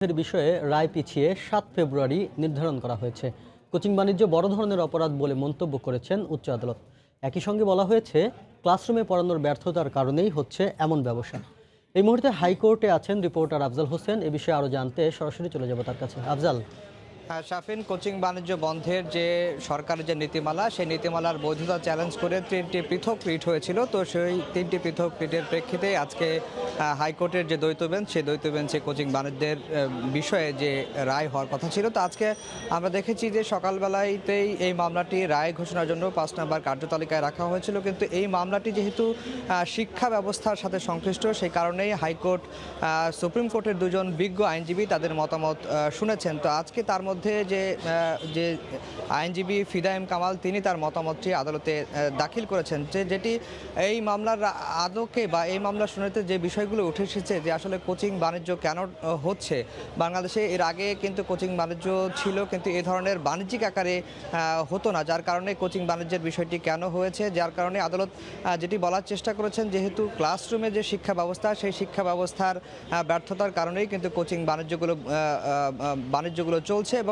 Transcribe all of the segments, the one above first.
এর বিষয়ে রায় পিছিয়ে ৭ ফেব্রুয়ারি নির্ধারণ করা হয়েছে। কোচিং বাণিজ্য বড় ধরনের অপরাধ বলে মন্তব্য করেছেন উচ্চ আদালত। একই সঙ্গে বলা হয়েছে, ক্লাসরুমে পড়ানোর ব্যর্থতার কারণেই হচ্ছে এমন ব্যবসা। এই মুহূর্তে হাইকোর্টে আছেন রিপোর্টার আফজাল হোসেন। এ বিষয়ে আরও জানতে সরাসরি চলে যাব তার কাছে। আফজাল। শাফিন, কোচিং বাণিজ্য বন্ধের যে সরকারের যে নীতিমালা, সেই নীতিমালার বৈধতা চ্যালেঞ্জ করে 3টি পৃথক রিট হয়েছিল। তো সেই 3টি পৃথক রিটের প্রেক্ষিতে আজকে হাইকোর্টের যে দ্বৈত বেঞ্চ, সেই দ্বৈত বেঞ্চে কোচিং বাণিজ্যের বিষয়ে যে রায় হওয়ার কথা ছিল, তো আজকে আমরা দেখেছি যে সকালবেলাতেই এই মামলাটি রায় ঘোষণার জন্য 5 নম্বর কার্যতালিকায় রাখা হয়েছিল। কিন্তু এই মামলাটি যেহেতু শিক্ষা ব্যবস্থার সাথে সংশ্লিষ্ট, সেই কারণেই হাইকোর্ট সুপ্রিম কোর্টের দুজন বিজ্ঞ আইনজীবী তাদের মতামত শুনেছেন। তো আজকে তার মধ্যে যে আইনজীবী ফিদা এম কামাল, তিনি তার মতামতটি আদালতে দাখিল করেছেন, যেটি এই মামলার আদকে বা এই মামলার শুনানিতে যে বিষয়গুলো উঠে এসেছে, যে আসলে কোচিং বাণিজ্য কেন হচ্ছে বাংলাদেশে। এর আগে কিন্তু কোচিং বাণিজ্য ছিল, কিন্তু এই ধরনের বাণিজ্যিক আকারে হতো না, যার কারণে কোচিং বাণিজ্যের বিষয়টি কেন হয়েছে, যার কারণে আদালত যেটি বলার চেষ্টা করেছেন, যেহেতু ক্লাসরুমে যে শিক্ষা ব্যবস্থা, সেই শিক্ষা ব্যবস্থার ব্যর্থতার কারণেই কিন্তু কোচিং বাণিজ্যগুলো চলছে, এবং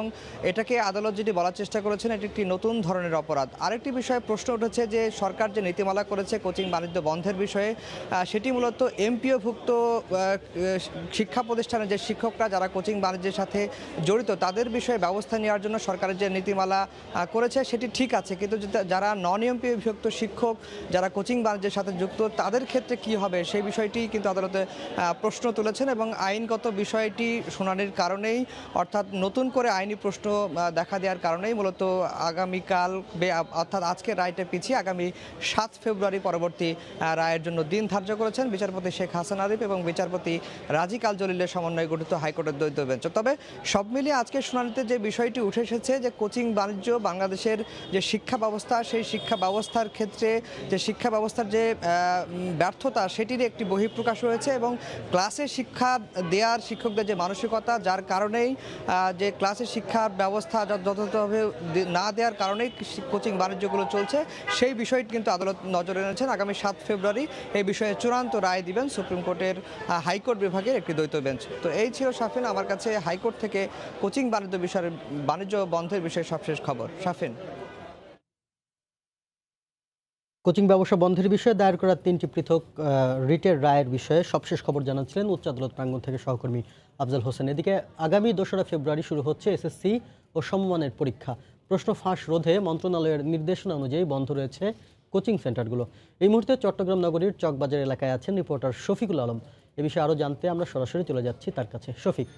এটাকে আদালত যেটি বলার চেষ্টা করেছেন, এটি একটি নতুন ধরনের অপরাধ। আরেকটি বিষয়ে প্রশ্ন উঠেছে যে সরকার যে নীতিমালা করেছে কোচিং বাণিজ্য বন্ধের বিষয়ে, সেটি মূলত এমপিওভুক্ত শিক্ষা প্রতিষ্ঠানে যে শিক্ষকরা যারা কোচিং বাণিজ্যের সাথে জড়িত, তাদের বিষয়ে ব্যবস্থা নেওয়ার জন্য সরকারের যে নীতিমালা করেছে সেটি ঠিক আছে, কিন্তু যারা নন এমপিওভুক্ত শিক্ষক, যারা কোচিং বাণিজ্যের সাথে যুক্ত, তাদের ক্ষেত্রে কি হবে সেই বিষয়টি কিন্তু আদালতে প্রশ্ন তুলেছেন, এবং আইনগত বিষয়টি শুনানির কারণেই, অর্থাৎ নতুন করে আইনি প্রশ্ন দেখা দেওয়ার কারণেই মূলত আগামীকাল, অর্থাৎ আজকের রায়টা পিছিয়ে আগামী 7 ফেব্রুয়ারি পরবর্তী রায়ের জন্য দিন ধার্য করেছেন বিচারপতি শেখ হাসান আরিফ এবং বিচারপতি রাজিক আল জলিলের সমন্বয়ে গঠিত হাইকোর্টের দ্বৈত বেঞ্চ। তবে সব মিলিয়ে আজকের শুনানিতে যে বিষয়টি উঠে এসেছে, যে কোচিং বাণিজ্য বাংলাদেশের যে শিক্ষা ব্যবস্থা, সেই শিক্ষা ব্যবস্থার ক্ষেত্রে যে শিক্ষা ব্যবস্থার যে ব্যর্থতা, সেটির একটি বহিঃপ্রকাশ হয়েছে, এবং ক্লাসে শিক্ষা দেওয়ার শিক্ষকদের যে মানসিকতা, যার কারণেই যে ক্লাসে শিক্ষার ব্যবস্থা যথাযথভাবে না দেওয়ার কারণেই কোচিং বাণিজ্যগুলো চলছে, সেই বিষয়টি কিন্তু আদালত নজরে এনেছেন। আগামী 7 ফেব্রুয়ারি এই বিষয়ে চূড়ান্ত রায় দিবেন সুপ্রিম কোর্টের হাইকোর্ট বিভাগের একটি দ্বৈত বেঞ্চ। তো এই ছিল শাফিন আমার কাছে হাইকোর্ট থেকে কোচিং বাণিজ্য বন্ধের বিষয়ে সবশেষ খবর। শাফিন। কোচিং ব্যবসা বন্ধের বিষয়ে দায়ের করা 3টি পৃথক রিটের রায়ের বিষয়ে সবশেষ খবর জানাচ্ছিলেন উচ্চ আদালত প্রাঙ্গণ থেকে সহকর্মী আফজাল হোসেন। এদিকে আগামী 2রা ফেব্রুয়ারি শুরু হচ্ছে এসএসসি ও সমমানের পরীক্ষা। প্রশ্ন ফাঁস রোধে মন্ত্রণালয়ের নির্দেশনা অনুযায়ী বন্ধ রয়েছে কোচিং সেন্টারগুলো। এই মুহূর্তে চট্টগ্রাম নগরীর চকবাজার এলাকায় আছেন রিপোর্টার শফিকুল আলম। এ বিষয়ে আরও জানতে আমরা সরাসরি চলে যাচ্ছি তার কাছে। শফিক।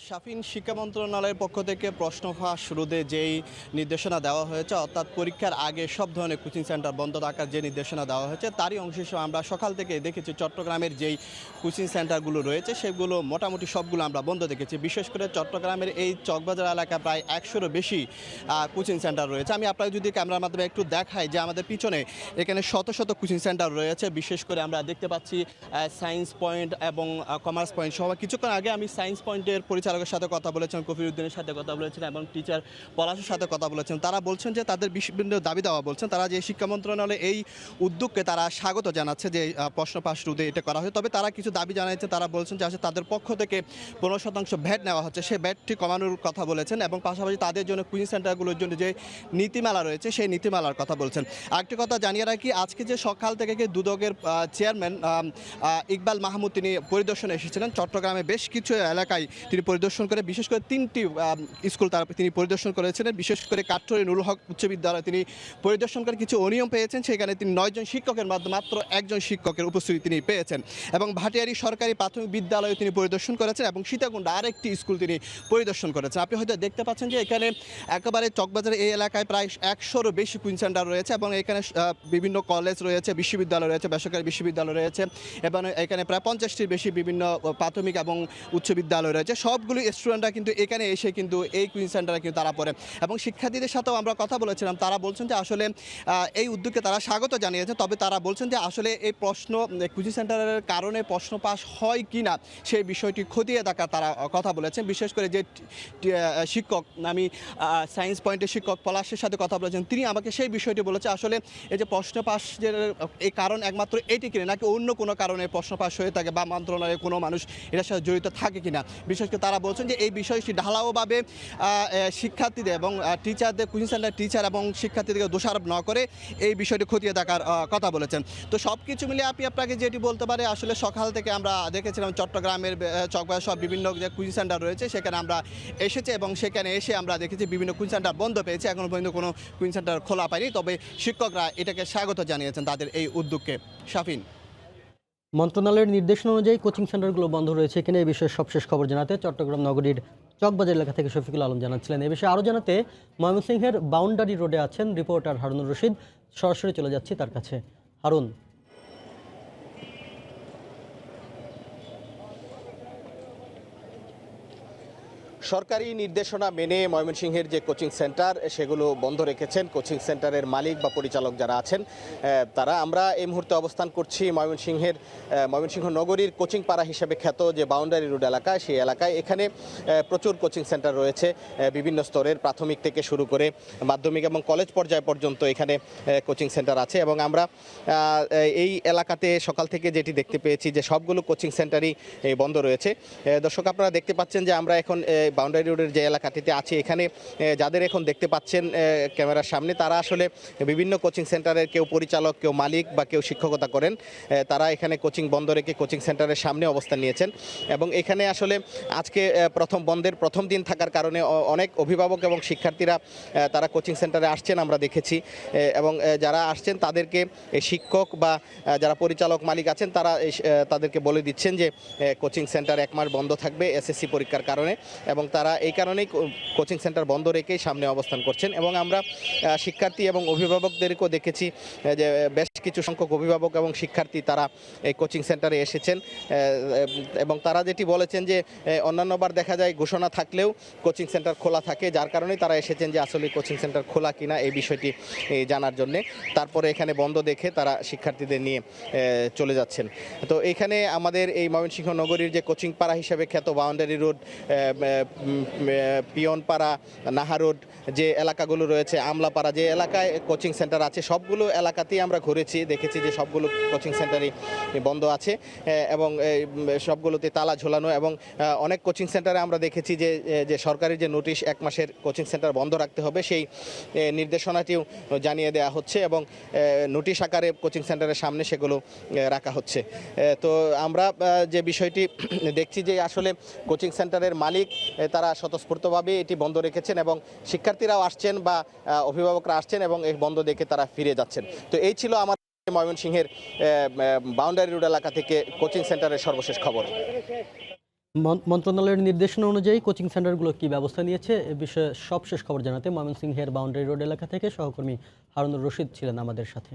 শাফিন, শিক্ষা মন্ত্রণালয়ের পক্ষ থেকে প্রশ্ন ফাঁস রোধে যেই নির্দেশনা দেওয়া হয়েছে, অর্থাৎ পরীক্ষার আগে সব ধরনের কোচিং সেন্টার বন্ধ রাখার যে নির্দেশনা দেওয়া হয়েছে, তারই অংশ হিসেবে আমরা সকাল থেকে দেখেছি চট্টগ্রামের যেই কোচিং সেন্টারগুলো রয়েছে সেগুলো মোটামুটি সবগুলো আমরা বন্ধ দেখেছি। বিশেষ করে চট্টগ্রামের এই চকবাজার এলাকা প্রায় 100-এরও বেশি কোচিং সেন্টার রয়েছে। আমি আপনাকে যদি ক্যামেরার মাধ্যমে একটু দেখাই, যে আমাদের পিছনে এখানে শত শত কোচিং সেন্টার রয়েছে। বিশেষ করে আমরা দেখতে পাচ্ছি সায়েন্স পয়েন্ট এবং কমার্স পয়েন্ট সহ। কিছুক্ষণ আগে আমি সায়েন্স পয়েন্টের পরিচালকের সাথে কথা বলেছেন, কফির উদ্দিনের সাথে কথা বলেছেন এবং টিচার পলাশের সাথে কথা বলেছেন। তারা বলছেন যে তাদের বিভিন্ন দাবি দেওয়া বলছেন, তারা যে শিক্ষা মন্ত্রণালয়ে এই উদ্যোগকে তারা স্বাগত জানাচ্ছে যে প্রশ্ন ফাঁস রোধে এটা করা হয়। তবে তারা কিছু দাবি জানিয়েছে। তারা বলছেন যে আসলে তাদের পক্ষ থেকে 15% ভ্যাট নেওয়া হচ্ছে, সেই ভ্যাটটি কমানোর কথা বলেছেন, এবং পাশাপাশি তাদের জন্য কোচিং সেন্টারগুলোর জন্য যে নীতিমালা রয়েছে সেই নীতিমালার কথা বলছেন। আরেকটি কথা জানিয়ে রাখি, আজকে যে সকাল থেকে দুদকের চেয়ারম্যান ইকবাল মাহমুদ তিনি পরিদর্শনে এসেছিলেন চট্টগ্রামে বেশ কিছু এলাকায় তিনি পরিদর্শন করে, বিশেষ করে 3টি স্কুল তিনি পরিদর্শন করেছিলেন। বিশেষ করে কাঠরি নুরুল হক উচ্চ বিদ্যালয় তিনি পরিদর্শন করে কিছু অনিয়ম পেয়েছেন, সেখানে তিনি 9 জন শিক্ষকের মধ্যে মাত্র 1 জন শিক্ষকের উপস্থিতি তিনি পেয়েছেন, এবং ভাটিয়ারি সরকারি প্রাথমিক বিদ্যালয়ে তিনি পরিদর্শন করেছেন, এবং সীতাকুণ্ডা আরেকটি স্কুল তিনি পরিদর্শন করেছেন। আপনি হয়তো দেখতে পাচ্ছেন যে এখানে একেবারে চকবাজারের এই এলাকায় প্রায় 100-এরও বেশি কোচিং সেন্টার রয়েছে, এবং এখানে বিভিন্ন কলেজ রয়েছে, বিশ্ববিদ্যালয় রয়েছে, বেসরকারি বিশ্ববিদ্যালয় রয়েছে, এবং এখানে প্রায় 50টির বেশি বিভিন্ন প্রাথমিক এবং উচ্চ বিদ্যালয় রয়েছে। সবগুলো স্টুডেন্টরা কিন্তু এখানে এসে কিন্তু এই কোচিং সেন্টারে কিন্তু তারা পড়ে। এবং শিক্ষার্থীদের সাথেও আমরা কথা বলেছিলাম, তারা বলছেন যে আসলে এই উদ্যোগকে তারা স্বাগত জানিয়েছে, তবে তারা বলছেন যে আসলে এই কোচিং সেন্টারের কারণে প্রশ্ন পাস হয় কি না সেই বিষয়টি খতিয়ে দেখার তারা কথা বলেছেন। বিশেষ করে যে শিক্ষক, আমি সায়েন্স পয়েন্টের শিক্ষক পলাশের সাথে কথা বলেছেন, তিনি আমাকে সেই বিষয়টি বলেছে আসলে এই যে প্রশ্ন পাশের এই কারণ একমাত্র এটি কিনা, নাকি অন্য কোনো কারণে প্রশ্ন পাস হয়ে থাকে বা মন্ত্রণালয়ে কোনো মানুষ এটার সাথে জড়িত থাকে কিনা। বিশেষ করে তারা বলছেন যে এই বিষয়টি ঢালাওভাবে শিক্ষার্থীদের এবং টিচারদের, কোচিং সেন্টার টিচার এবং শিক্ষার্থীদেরকে দোষারোপ না করে এই বিষয়টি খতিয়ে দেখার কথা বলেছেন। তো সব কিছু মিলে আপনাকে যেটি বলতে পারে, আসলে সকাল থেকে আমরা দেখেছিলাম চট্টগ্রামের চকবাজার সব বিভিন্ন যে কোচিং সেন্টার রয়েছে সেখানে আমরা এসেছি এবং সেখানে এসে আমরা দেখেছি বিভিন্ন কোচিং সেন্টার বন্ধ পেয়েছে, এখনও পর্যন্ত কোনো কোচিং সেন্টার খোলা পায়নি। তবে শিক্ষকরা এটাকে স্বাগত জানিয়েছেন তাদের এই উদ্যোগকে। শাফিন। মন্ত্রণালয়ের নির্দেশনা অনুযায়ী কোচিং সেন্টারগুলো বন্ধ রয়েছে কিনা এই বিষয়ে সবশেষ খবর জানাতে চট্টগ্রাম নগরীর চকবাজার এলাকা থেকে শফিকুল আলম জানাচ্ছিলেন। এ বিষয়ে আরও জানাতে ময়মনসিংহের বাউন্ডারি রোডে আছেন রিপোর্টার হারুনুর রশিদ। সরাসরি চলে যাচ্ছি তার কাছে। হারুন। সরকারি নির্দেশনা মেনে ময়মনসিংহের যে কোচিং সেন্টার সেগুলো বন্ধ রেখেছেন কোচিং সেন্টারের মালিক বা পরিচালক যারা আছেন তারা। আমরা এই মুহূর্তে অবস্থান করছি ময়মনসিংহ নগরীর কোচিং পাড়া হিসেবে খ্যাত যে বাউন্ডারি রোড এলাকা, সেই এলাকায়। এখানে প্রচুর কোচিং সেন্টার রয়েছে বিভিন্ন স্তরের, প্রাথমিক থেকে শুরু করে মাধ্যমিক এবং কলেজ পর্যায় পর্যন্ত এখানে কোচিং সেন্টার আছে। এবং আমরা এই এলাকাতে সকাল থেকে যেটি দেখতে পেয়েছি যে সবগুলো কোচিং সেন্টারই বন্ধ রয়েছে। দর্শক, আপনারা দেখতে পাচ্ছেন যে আমরা এখন বাউন্ডারি রোডের যে এলাকাটিতে আছে, এখানে যাদের এখন দেখতে পাচ্ছেন ক্যামেরার সামনে, তারা আসলে বিভিন্ন কোচিং সেন্টারের কেউ পরিচালক, কেউ মালিক বা কেউ শিক্ষকতা করেন। তারা এখানে কোচিং বন্ধ রেখে কোচিং সেন্টারের সামনে অবস্থান নিয়েছেন। এবং এখানে আসলে আজকে বন্ধের প্রথম দিন থাকার কারণে অনেক অভিভাবক এবং শিক্ষার্থীরা তারা কোচিং সেন্টারে আসছেন আমরা দেখেছি। এবং যারা আসছেন তাদেরকে শিক্ষক বা যারা পরিচালক মালিক আছেন তারা তাদেরকে বলে দিচ্ছেন যে কোচিং সেন্টার 1 মাস বন্ধ থাকবে এসএসসি পরীক্ষার কারণে। এবং তারা এই কারণেই কোচিং সেন্টার বন্ধ রেখেই সামনে অবস্থান করছেন। এবং আমরা শিক্ষার্থী এবং অভিভাবকদেরকেও দেখেছি যে বেশ কিছু সংখ্যক অভিভাবক এবং শিক্ষার্থী তারা এই কোচিং সেন্টারে এসেছেন। এবং তারা যেটি বলেছেন যে অন্যান্যবার দেখা যায় ঘোষণা থাকলেও কোচিং সেন্টার খোলা থাকে, যার কারণেই তারা এসেছেন যে আসলে কোচিং সেন্টার খোলা কিনা এই বিষয়টি জানার জন্যে। তারপরে এখানে বন্ধ দেখে তারা শিক্ষার্থীদের নিয়ে চলে যাচ্ছেন। তো এখানে আমাদের এই ময়মনসিংহ নগরীর যে কোচিং পাড়া হিসেবে খ্যাত বাউন্ডারি রোড, পিয়নপাড়া, নাহা রোড যে এলাকাগুলো রয়েছে, আমলাপাড়া যে এলাকায় কোচিং সেন্টার আছে, সবগুলো এলাকাতেই আমরা ঘুরেছি, দেখেছি যে সবগুলো কোচিং সেন্টারই বন্ধ আছে এবং সবগুলোতে তালা ঝোলানো। এবং অনেক কোচিং সেন্টারে আমরা দেখেছি যে সরকারি যে নোটিশ 1 মাসের কোচিং সেন্টার বন্ধ রাখতে হবে, সেই নির্দেশনাটিও জানিয়ে দেওয়া হচ্ছে এবং নোটিশ আকারে কোচিং সেন্টারের সামনে সেগুলো রাখা হচ্ছে। তো আমরা যে বিষয়টি দেখছি যে আসলে কোচিং সেন্টারের মালিক তারা স্বতঃস্ফূর্তভাবে এটি বন্ধ রেখেছেন এবং শিক্ষার্থীরাও আসছেন বা অভিভাবকরা আসছেন এবং এই বন্ধ দেখে তারা ফিরে যাচ্ছেন। তো এই ছিল আমার ময়মনসিংহের বাউন্ডারি রোড এলাকা থেকে কোচিং সেন্টারের সর্বশেষ খবর। মন্ত্রণালয়ের নির্দেশনা অনুযায়ী কোচিং সেন্টারগুলো কি ব্যবস্থা নিয়েছে এ বিষয়ে সবশেষ খবর জানাতে ময়মনসিংহের বাউন্ডারি রোড এলাকা থেকে সহকর্মী হারুনুর রশিদ ছিলেন আমাদের সাথে।